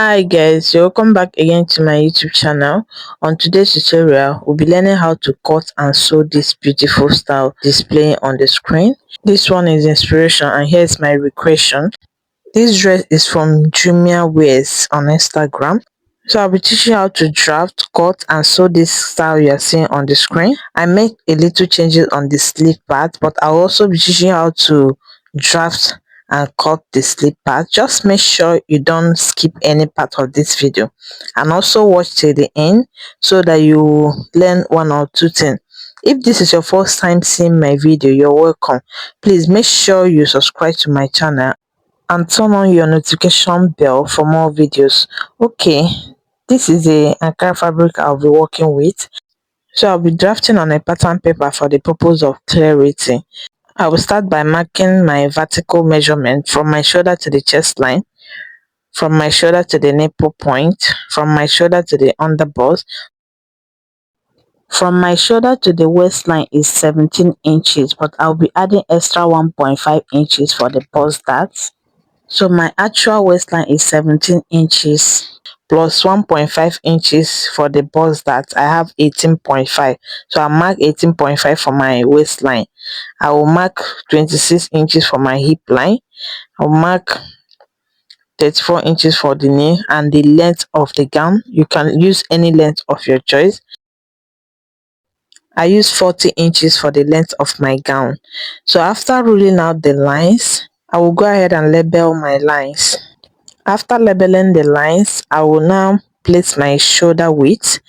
Hi guys, welcome back again to my YouTube channel. On today's tutorial, we'll be learning how to cut and sew this beautiful style displaying on the screen. This one is inspiration and here's my recreation. This dress is from Jumia Wears on Instagram. So I'll be teaching you how to draft, cut and sew this style you are seeing on the screen. I make a little changes on the sleeve part, but I'll also be teaching you how to draft and cut the sleeve part. Just make sure you don't skip any part of this video and also watch till the end so that you learn one or two things. If this is your first time seeing my video, you're welcome. Please make sure you subscribe to my channel and turn on your notification bell for more videos. Okay, this is a Ankara fabric I'll be working with. So I'll be drafting on a pattern paper for the purpose of clarity. I will start by marking my vertical measurement from my shoulder to the chest line, from my shoulder to the nipple point, from my shoulder to the underbust. From my shoulder to the waistline is 17 inches, but I'll be adding extra 1.5 inches for the bust dart. So my actual waistline is 17 inches plus 1.5 inches for the bust dart. I have 18.5. So I'll mark 18.5 for my waistline. I will mark 26 inches for my hip line. I'll mark 34 inches for the knee and the length of the gown. You can use any length of your choice. I use 40 inches for the length of my gown. So after ruling out the lines, I will go ahead and label my lines. After labeling the lines, I will now place my shoulder width.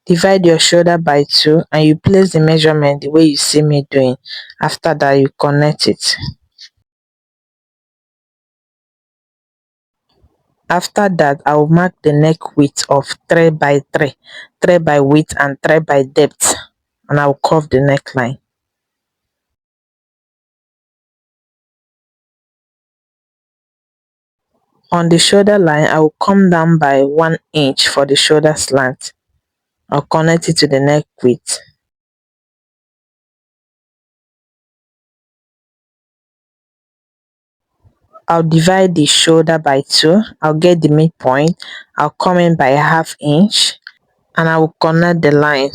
Divide your shoulder by 2 and you place the measurement the way you see me doing. After that, you connect it. After that, I will mark the neck width of 3 by 3, 3 by width and 3 by depth, and I will curve the neckline. On the shoulder line, I will come down by 1 inch for the shoulder slant. I'll connect it to the neck width. I'll divide the shoulder by 2. I'll get the midpoint. I'll come in by 1/2 inch and I will connect the line.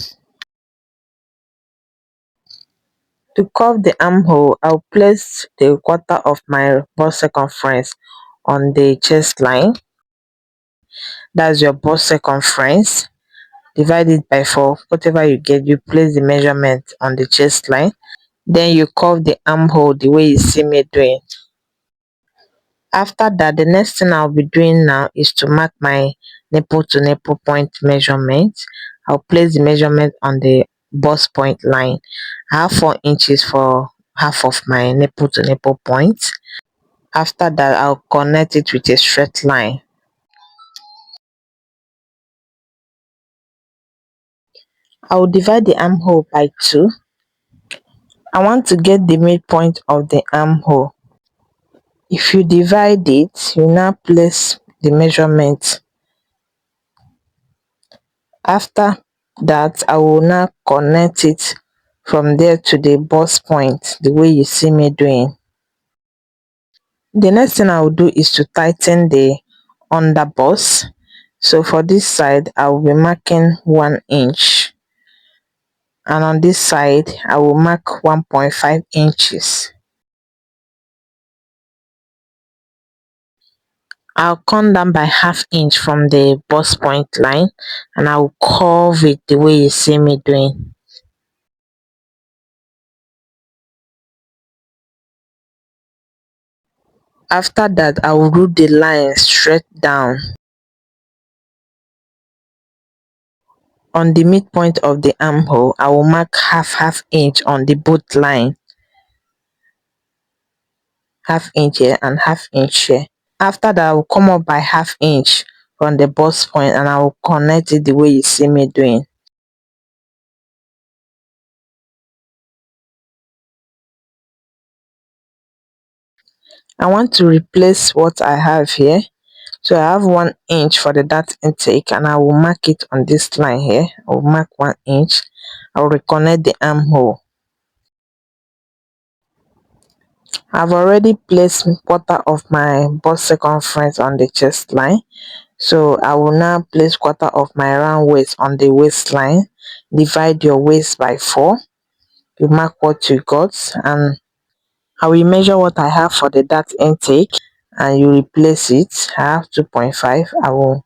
To curve the armhole, I'll place the quarter of my bust circumference on the chest line. That's your bust circumference. Divide it by 4. Whatever you get, you place the measurement on the chest line. Then you curve the armhole the way you see me doing. After that, the next thing I'll be doing now is to mark my nipple to nipple point measurement. I'll place the measurement on the bust point line. I have 4 inches for half of my nipple to nipple point. After that, I'll connect it with a straight line. I'll divide the armhole by 2. I want to get the midpoint of the armhole. If you divide it, you now place the measurement. After that, I will now connect it from there to the bust point the way you see me doing. The next thing I will do is to tighten the under bust. So for this side, I will be marking 1 inch, and on this side I will mark 1.5 inches. I'll come down by 1/2 inch from the bust point line and I will curve it the way you see me doing. After that, I will root the line straight down. On the midpoint of the armhole, I will mark half inch on the both line. 1/2 inch here and 1/2 inch here. After that, I will come up by 1/2 inch from the bust point and I will connect it the way you see me doing. I want to replace what I have here. So I have 1 inch for the dart intake and I will mark it on this line here. I will mark 1 inch. I will reconnect the armhole. I've already placed quarter of my bust circumference on the chest line. So I will now place quarter of my round waist on the waistline. Divide your waist by 4. You mark what you got, and I will measure what I have for the dart intake, and you replace it. I have 2.5. I will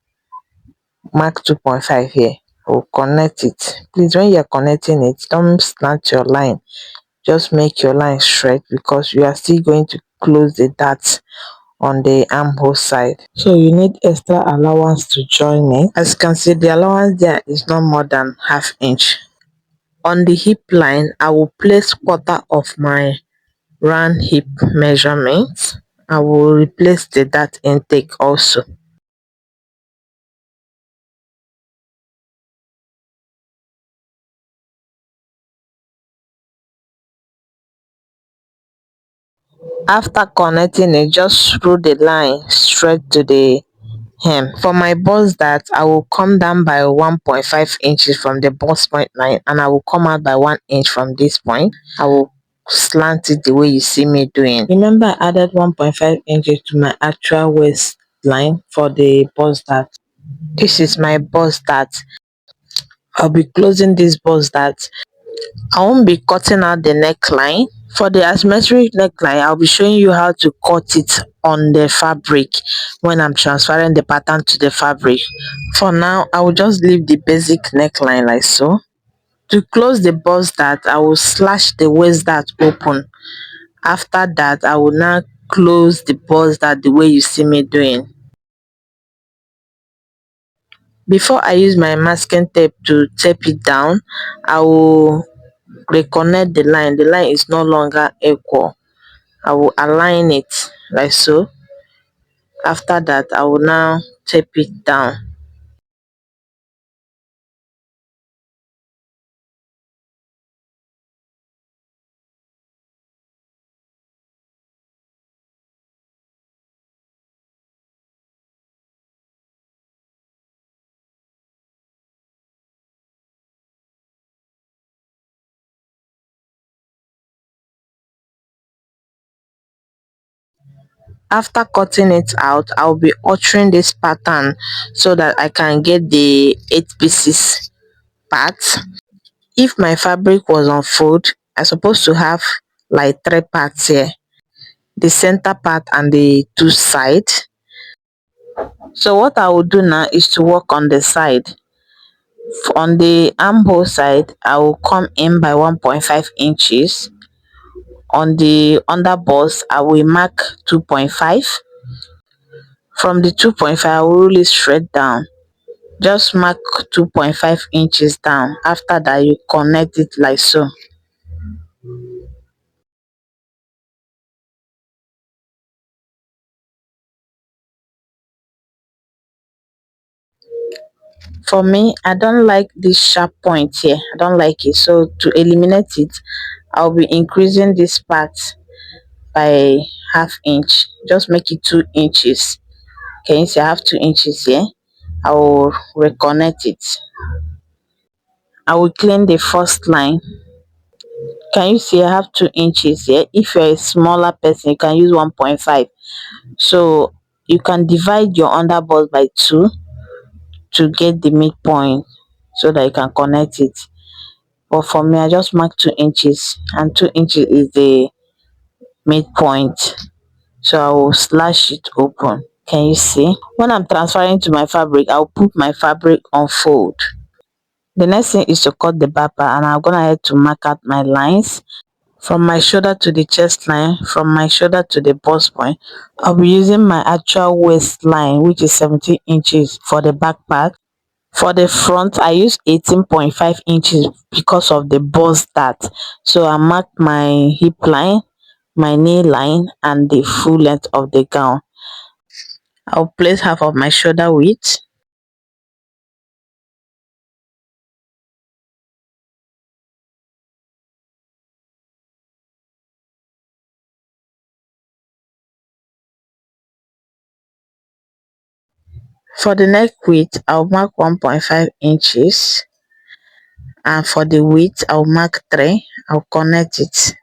mark 2.5 here. I will connect it. Please, when you are connecting it, don't slant your line. Just make your line straight, because you are still going to close the dart on the armhole side, so you need extra allowance to join it. As you can see, the allowance there is not more than ½ inch. On the hip line, I will place quarter of my round hip measurement. I will replace the dart intake also. After connecting it, just through the line straight to the hem. For my bust dart, I will come down by 1.5 inches from the bust point line, and I will come out by 1 inch from this point. I will slant it the way you see me doing. Remember, I added 1.5 inches to my actual waist line for the bust dart. This is my bust dart. I'll be closing this bust dart. I won't be cutting out the neckline. For the asymmetric neckline, I'll be showing you how to cut it on the fabric when I'm transferring the pattern to the fabric. For now, I will just leave the basic neckline like so. To close the bust dart, I will slash the waist dart open. After that, I will now close the bust dart the way you see me doing. Before I use my masking tape to tape it down, I will reconnect the line. The line is no longer equal. I will align it like so. After that, I will now tape it down. After cutting it out, I'll be altering this pattern so that I can get the 8 pieces part. If my fabric was on fold, I'm supposed to have like 3 parts here, the center part and the 2 sides. So what I will do now is to work on the side. On the armhole side, I will come in by 1.5 inches. On the under bust, I will mark 2.5. From the 2.5, I will roll it straight down. Just mark 2.5 inches down. After that, you connect it like so. For me, I don't like this sharp point here. I don't like it. So to eliminate it, I'll be increasing this part by ½ inch. Just make it 2 inches. Can you see I have 2 inches here? I will reconnect it. I will clean the first line. Can you see I have 2 inches here? If you're a smaller person, you can use 1.5. So you can divide your underbust by 2 to get the midpoint so that you can connect it. But for me, I just mark 2 inches, and 2 inches is the midpoint. So I will slash it open. Can you see? When I'm transferring to my fabric, I'll put my fabric on fold. The next thing is to cut the back part, and I'm gonna head to mark out my lines from my shoulder to the chest line, from my shoulder to the bust point. I'll be using my actual waistline, which is 17 inches for the back part. For the front, I use 18.5 inches because of the bust dart. So I mark my hip line, my knee line, and the full length of the gown. I'll place half of my shoulder width. For the neck width, I'll mark 1.5 inches, and for the width, I'll mark 3. I'll connect it.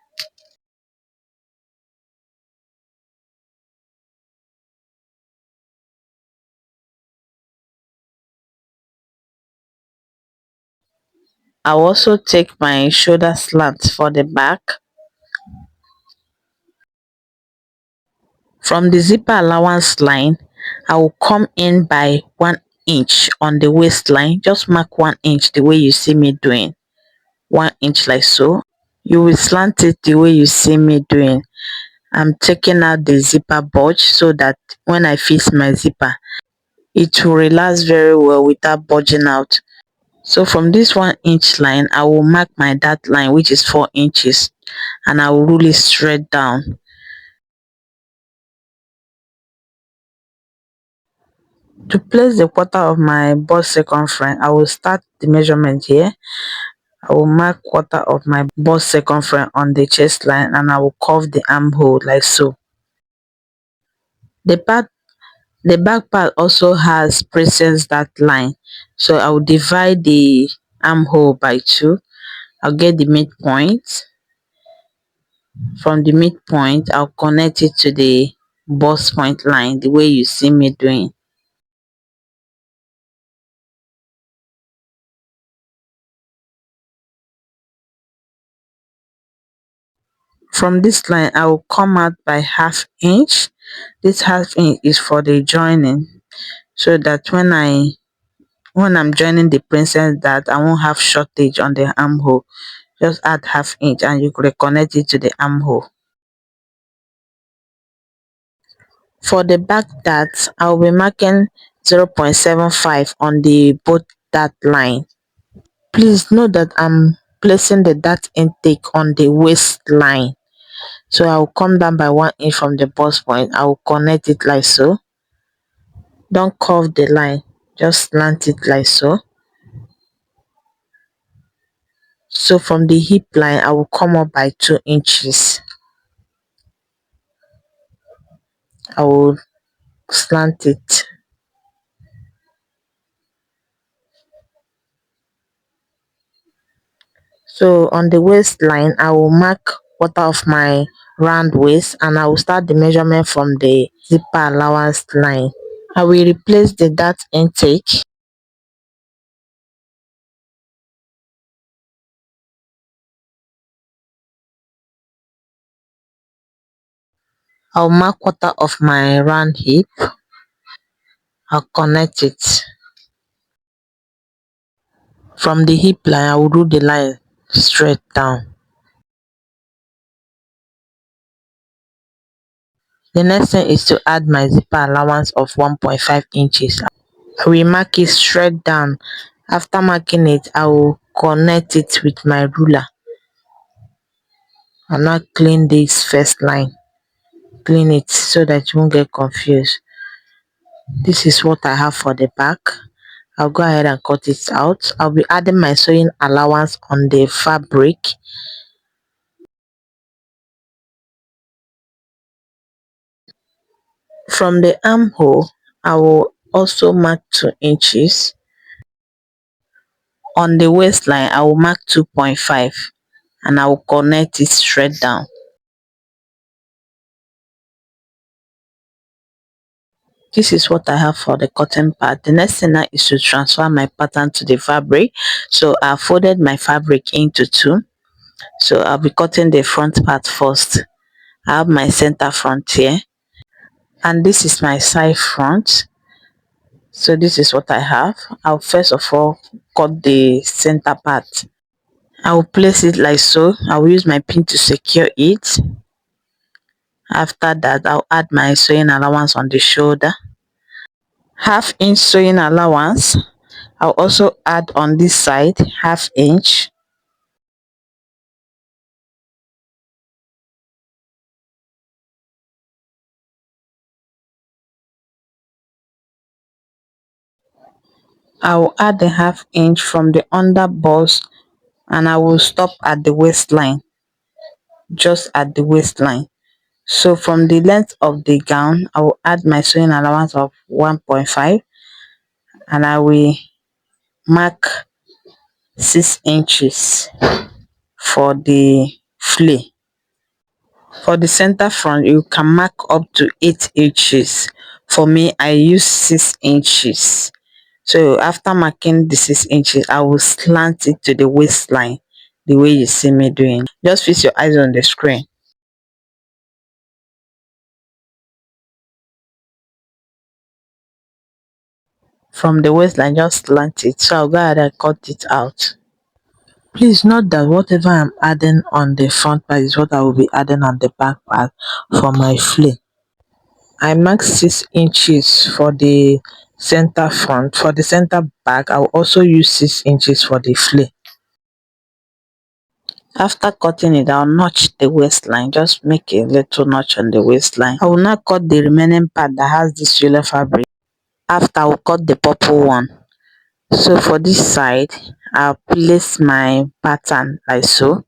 I'll also take my shoulder slant for the back. From the zipper allowance line, I will come in by 1 inch on the waistline. Just mark 1 inch the way you see me doing. 1 inch like so. You will slant it the way you see me doing. I'm taking out the zipper bulge so that when I fix my zipper, it will relax very well without bulging out. So from this 1 inch line, I will mark my dart line, which is 4 inches, and I will rule it straight down. To place the quarter of my bust circumference, I will start the measurement here. I will mark quarter of my bust circumference on the chest line, and I will curve the armhole like so. The back part also has princess dart line, so I will divide the armhole by 2. I'll get the midpoint. From the midpoint, I'll connect it to the bust point line the way you see me doing. From this line, I will come out by 1/2 inch. This 1/2 inch is for the joining, so that when I'm joining the princess dart, I won't have shortage on the armhole. Just add 1/2 inch and you could reconnect it to the armhole. For the back dart, I will be marking 0.75 on the both dart line. Please note that I'm placing the dart intake on the waistline. So I will come down by 1 inch from the bust point. I will connect it like so. Don't curve the line, just slant it like so. So from the hip line, I will come up by 2 inches. I will slant it. So on the waistline, I will mark quarter of my round waist, and I will start the measurement from the zipper allowance line. I will replace the dart intake. I'll mark quarter of my round hip. I'll connect it. From the hip line, I will do the line straight down. The next thing is to add my zipper allowance of 1.5 inches. I will mark it straight down. After marking it, I will connect it with my ruler. I'll now clean this first line. Clean it so that you won't get confused. This is what I have for the back. I'll go ahead and cut it out. I'll be adding my sewing allowance on the fabric. From the armhole, I will also mark 2 inches. On the waistline, I will mark 2.5 and I will connect it straight down. This is what I have for the cotton part. The next thing now is to transfer my pattern to the fabric. So I folded my fabric into 2. So I'll be cutting the front part first. I have my center front here, and this is my side front. So this is what I have. I'll first of all cut the center part. I will place it like so. I will use my pin to secure it. After that, I'll add my sewing allowance on the shoulder. 1/2 inch sewing allowance. I'll also add on this side 1/2 inch. I will add the 1/2 inch from the under bust, and I will stop at the waistline, just at the waistline. So from the length of the gown, I will add my sewing allowance of 1.5, and I will mark 6 inches for the flare. For the center front, you can mark up to 8 inches. For me, I use 6 inches. So after marking the 6 inches, I will slant it to the waistline the way you see me doing. Just fix your eyes on the screen. From the waistline, just slant it. So I'll go ahead and cut it out. Please note that whatever I'm adding on the front part is what I will be adding on the back part for my flare. I marked 6 inches for the center front. For the center back, I will also use 6 inches for the flare. After cutting it, I'll notch the waistline. Just make a little notch on the waistline. I will now cut the remaining part that has this yellow fabric. After, I will cut the purple one. So for this side, I'll place my pattern like so.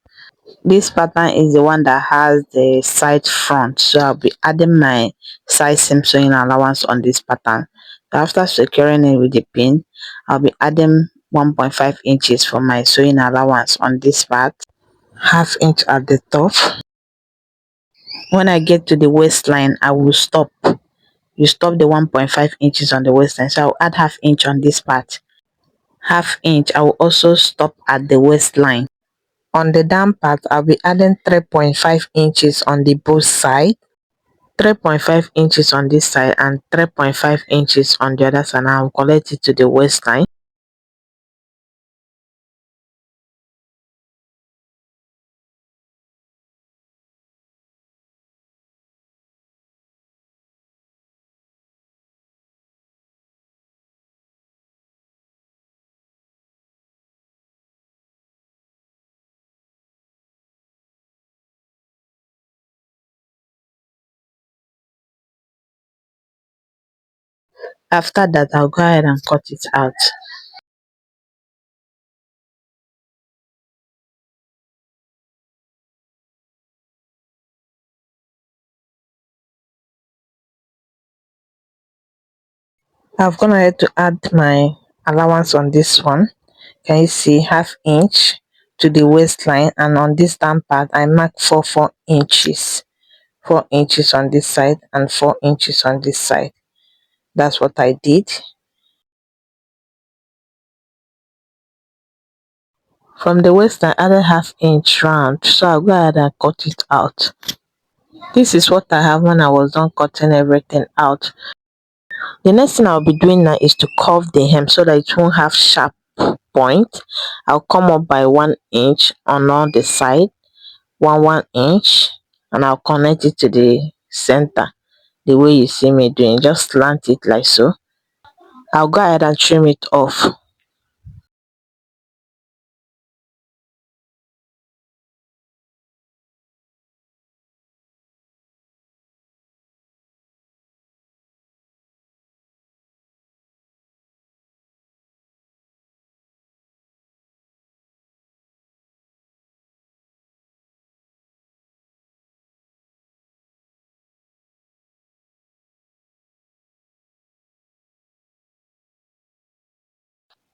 This pattern is the one that has the side front, so I'll be adding my side seam sewing allowance on this pattern. So after securing it with the pin, I'll be adding 1.5 inches for my sewing allowance on this part, half inch at the top. When I get to the waistline, I will stop. You stop the 1.5 inches on the waistline, so I'll add half inch on this part. Half inch, I will also stop at the waistline. On the down part, I'll be adding 3.5 inches on the both side, 3.5 inches on this side and 3.5 inches on the other side. I'll collect it to the waistline. After that, I'll go ahead and cut it out. I've gone ahead to add my allowance on this one. Can you see, half inch to the waistline, and on this down part I mark 4 inches, 4 inches on this side and 4 inches on this side. That's what I did. From the waistline, I added half inch round, so I'll go ahead and cut it out. This is what I have when I was done cutting everything out. The next thing I'll be doing now is to curve the hem so that it won't have sharp point. I'll come up by 1 inch on all the side, 1 inch, and I'll connect it to the center the way you see me doing. Just slant it like so. I'll go ahead and trim it off.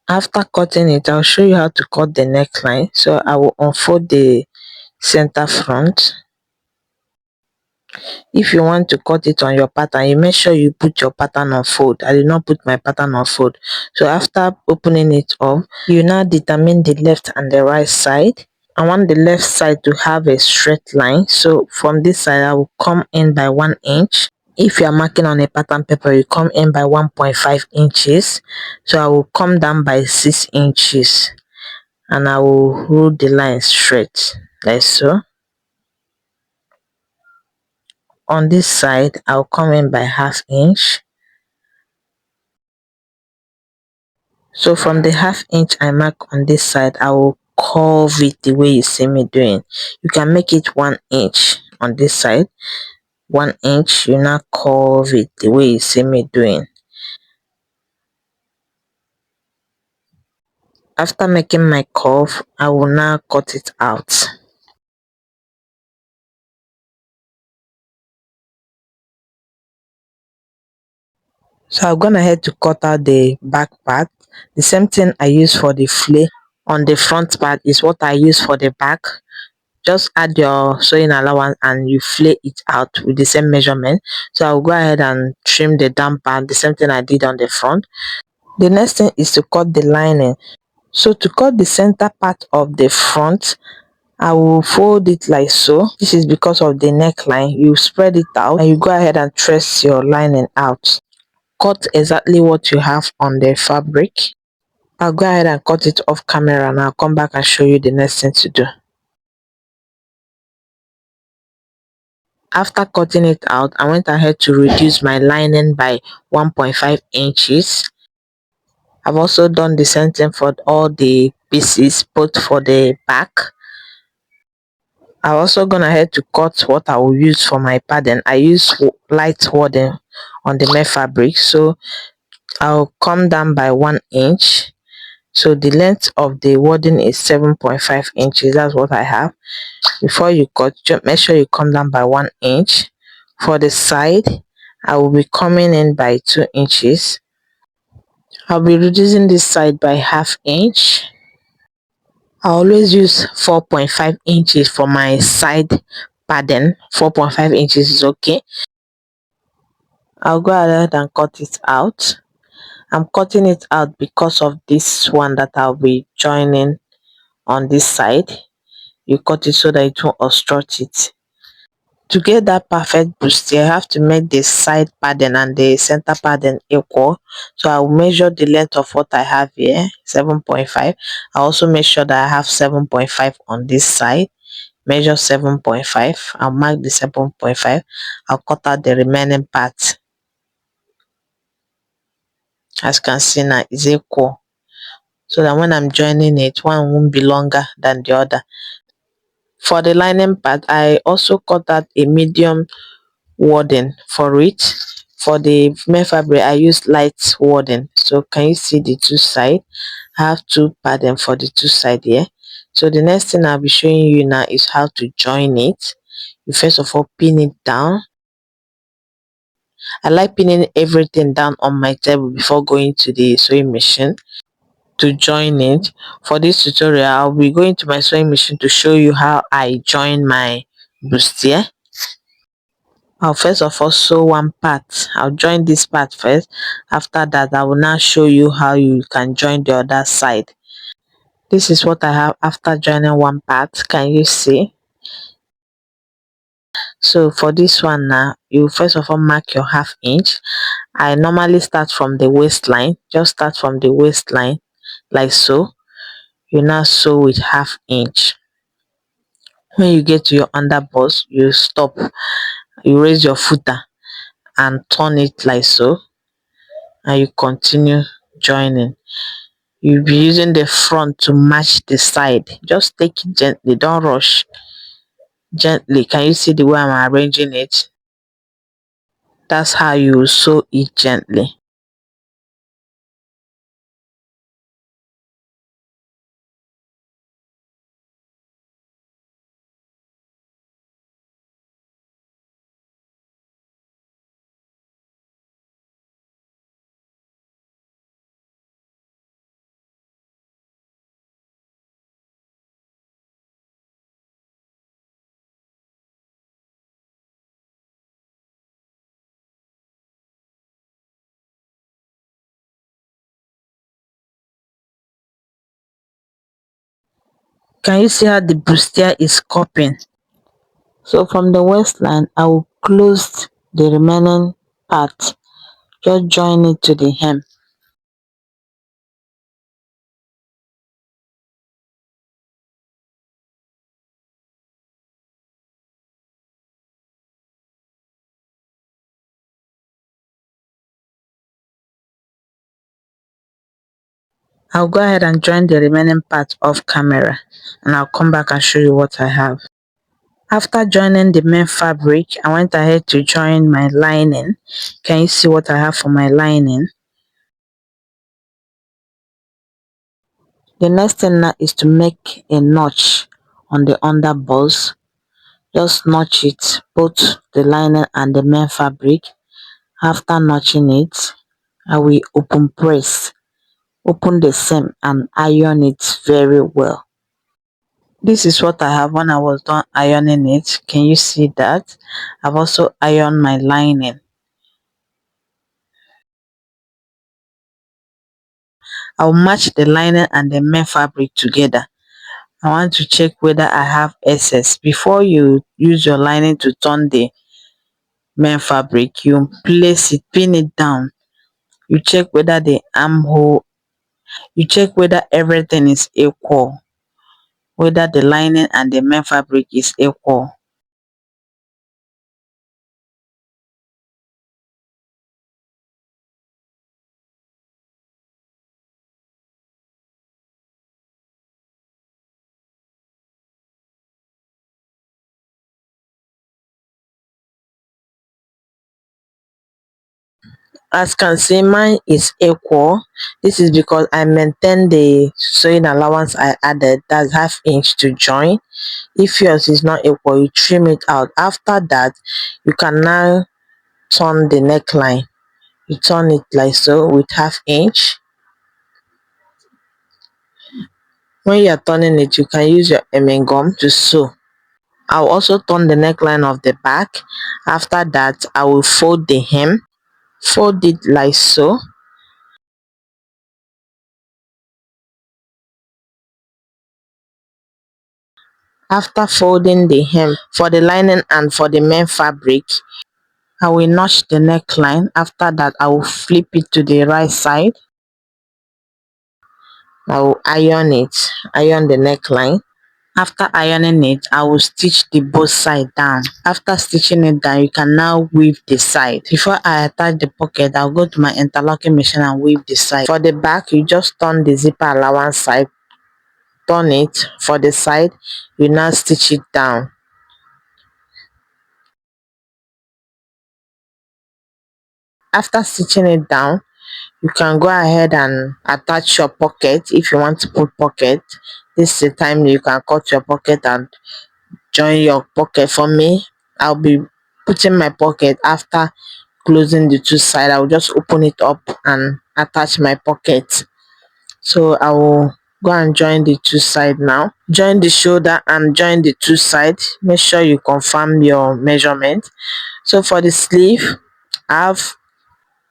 After cutting it, I'll show you how to cut the neckline. So I will unfold the center front. If you want to cut it on your pattern, you make sure you put your pattern on fold. I did not put my pattern on fold. So after opening it up, you now determine the left and the right side. I want the left side to have a straight line. So from this side, I will come in by 1 inch. If you are marking on a pattern paper, you come in by 1.5 inches. So I will come down by 6 inches and I will rule the line straight like so. On this side, I'll come in by half inch. So from the half inch I mark on this side, I will curve it the way you see me doing. You can make it 1 inch on this side. 1 inch, you now curve it the way you see me doing. After making my curve, I will now cut it out. So I've gone ahead to cut out the back part. The same thing I use for the flare on the front part is what I use for the back. Just add your sewing allowance and you flare it out with the same measurement. So I'll go ahead and trim the down part, the same thing I did on the front. The next thing is to cut the lining. So to cut the center part of the front, I will fold it like so. This is because of the neckline. You spread it out and you go ahead and trace your lining out. Cut exactly what you have on the fabric. I'll go ahead and cut it off camera and I'll come back and show you the next thing to do. After cutting it out, I went ahead to reduce my lining by 1.5 inches. I've also done the same thing for all the pieces, both for the back. I've also gone ahead to cut what I will use for my padding. I use light wadding on the mesh fabric, so I'll come down by 1 inch. So the length of the wadding is 7.5 inches. That's what I have. Before you cut, just make sure you come down by 1 inch. For the side, I will be coming in by 2 inches. I'll be reducing this side by ½ inch. I always use 4.5 inches for my side padding. 4.5 inches is okay. I'll go ahead and cut it out. I'm cutting it out because of this one that I'll be joining on this side. You cut it so that it won't obstruct it. To get that perfect boost, you have to make the side padding and the center padding equal. So I'll measure the length of what I have here, 7.5. I also make sure that I have 7.5 on this side. Measure 7.5. I'll mark the 7.5. I'll cut out the remaining part. As you can see now, it's equal. So that when I'm joining it, one won't be longer than the other. For the lining part, I also cut out a medium wadding for it. For the mesh fabric, I use light wadding. So can you see the two sides? I have two padding for the two sides here. So the next thing I'll be showing you now is how to join it. You first of all pin it down. I like pinning everything down on my table before going to the sewing machine to join it. For this tutorial, I'll be going to my sewing machine to show you how I join my bustier. I'll first of all sew one part. I'll join this part first. After that, I will now show you how you can join the other side. This is what I have after joining one part. Can you see? So for this one now, you first of all mark your ½ inch. I normally start from the waistline. Just start from the waistline like so. You now sew with ½ inch. When you get to your under bust, you stop. You raise your footer and turn it like so, and you continue joining. You'll be using the front to match the side. Just take it gently, don't rush. Gently. Can you see the way I'm arranging it? That's how you sew it gently. Can you see how the bustier is cupping? So from the waistline, I will close the remaining part. Just join it to the hem. I'll go ahead and join the remaining part off camera and I'll come back and show you what I have. After joining the main fabric, I went ahead to join my lining. Can you see what I have for my lining? The next thing now is to make a notch on the under bust. Just notch it, both the lining and the main fabric. After notching it, I will open press. Open the seam and iron it very well. This is what I have when I was done ironing it. Can you see that? I've also ironed my lining. I'll match the lining and the main fabric together. I want to check whether I have excess. Before you use your lining to turn the main fabric, you place it, pin it down. You check whether the armhole, you check whether everything is equal, whether the lining and the main fabric is equal. As can see, mine is equal. This is because I maintain the sewing allowance I added, that's ½ inch to join. If yours is not equal, you trim it out. After that, you can now turn the neckline. You turn it like so with ½ inch. When you are turning it, you can use your hemming gum to sew. I'll also turn the neckline of the back. After that, I will fold the hem, fold it like so. After folding the hem for the lining and for the main fabric, I will notch the neckline. After that, I will flip it to the right side. I will iron the neckline. After ironing it, I will stitch the both side down. After stitching it down, you can now weave the side. Before I attach the pocket, I'll go to my interlocking machine and weave the side. For the back, you just turn the zipper allowance side, turn it. For the side, you now stitch it down. After stitching it down, you can go ahead and attach your pocket. If you want to put pocket, this is the time you can cut your pocket and join your pocket. For me, I'll be putting my pocket after closing the two sides. I'll just open it up and attach my pocket. So I will go and join the two sides now. Join the shoulder and join the two sides. Make sure you confirm your measurement. So for the sleeve, I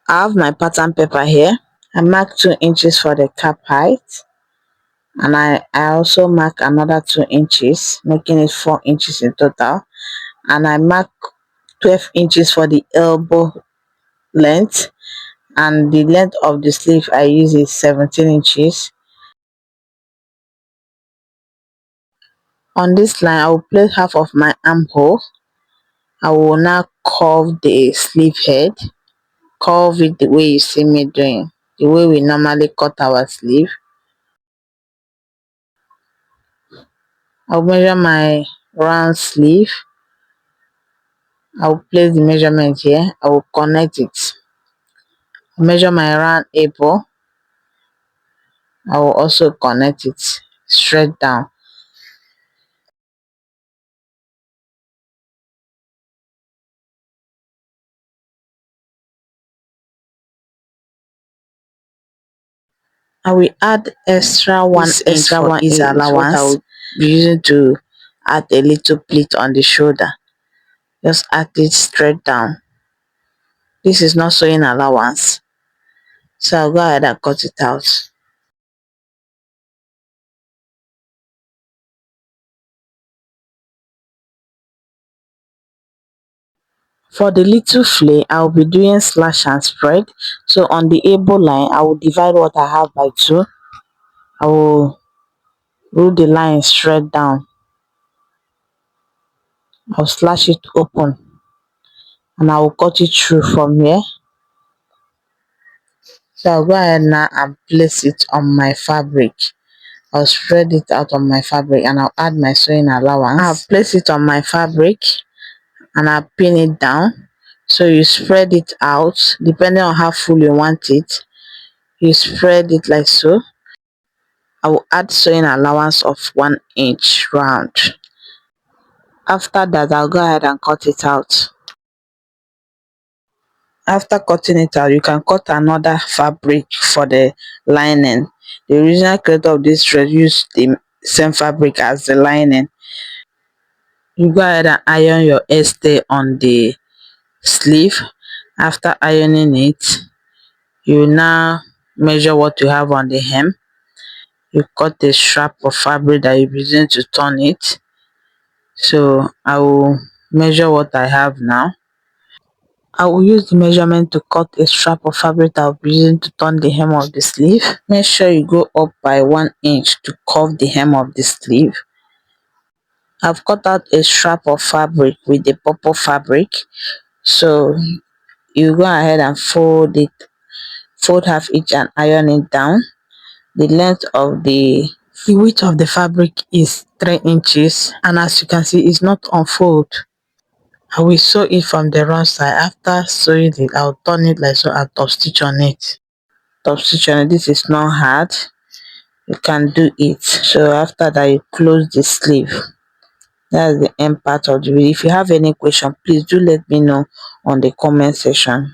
have my pattern paper here. I mark 2 inches for the cap height, and I also mark another 2 inches, making it 4 inches in total. And I mark 12 inches for the elbow length, and the length of the sleeve I use is 17 inches. On this line, I will place half of my armhole. I will now curve the sleeve head, curve it the way you see me doing, the way we normally cut our sleeve. I'll measure my round sleeve. I will place the measurement here. I will connect it. Measure my round elbow. I will also connect it straight down. I will add extra 1 inch for ease allowance. I will be using to add a little pleat on the shoulder. Just add it straight down. This is not sewing allowance, so I'll go ahead and cut it out. For the little flare, I will be doing slash and spread. So on the elbow line, I will divide what I have by 2. I will rule the line straight down. I'll slash it open, and I will cut it through from here. So I'll go ahead now and place it on my fabric. I'll spread it out on my fabric, and I'll add my sewing allowance. I'll place it on my fabric and I'll pin it down. So you spread it out depending on how full you want it. You spread it like so. I will add sewing allowance of 1 inch round. After that, I'll go ahead and cut it out. After cutting it out, you can cut another fabric for the lining. The original creator of this dress used the same fabric as the lining. You go ahead and iron your hairstay on the sleeve. After ironing it, you now measure what you have on the hem. You cut a strap of fabric that you're using to turn it. So I will measure what I have now. I will use the measurement to cut a strap of fabric that I'll be using to turn the hem of the sleeve. Make sure you go up by 1 inch to curve the hem of the sleeve. I've cut out a strap of fabric with the purple fabric. So you go ahead and fold it, fold half inch and iron it down. The width of the fabric is 3 inches, and as you can see, it's not unfold. I will sew it from the wrong side. After sewing it, I'll turn it like so and top stitch on it. Top stitch on it. This is not hard. You can do it. So after that, you close the sleeve. That's the end part of the video. If you have any question, please do let me know on the comment section.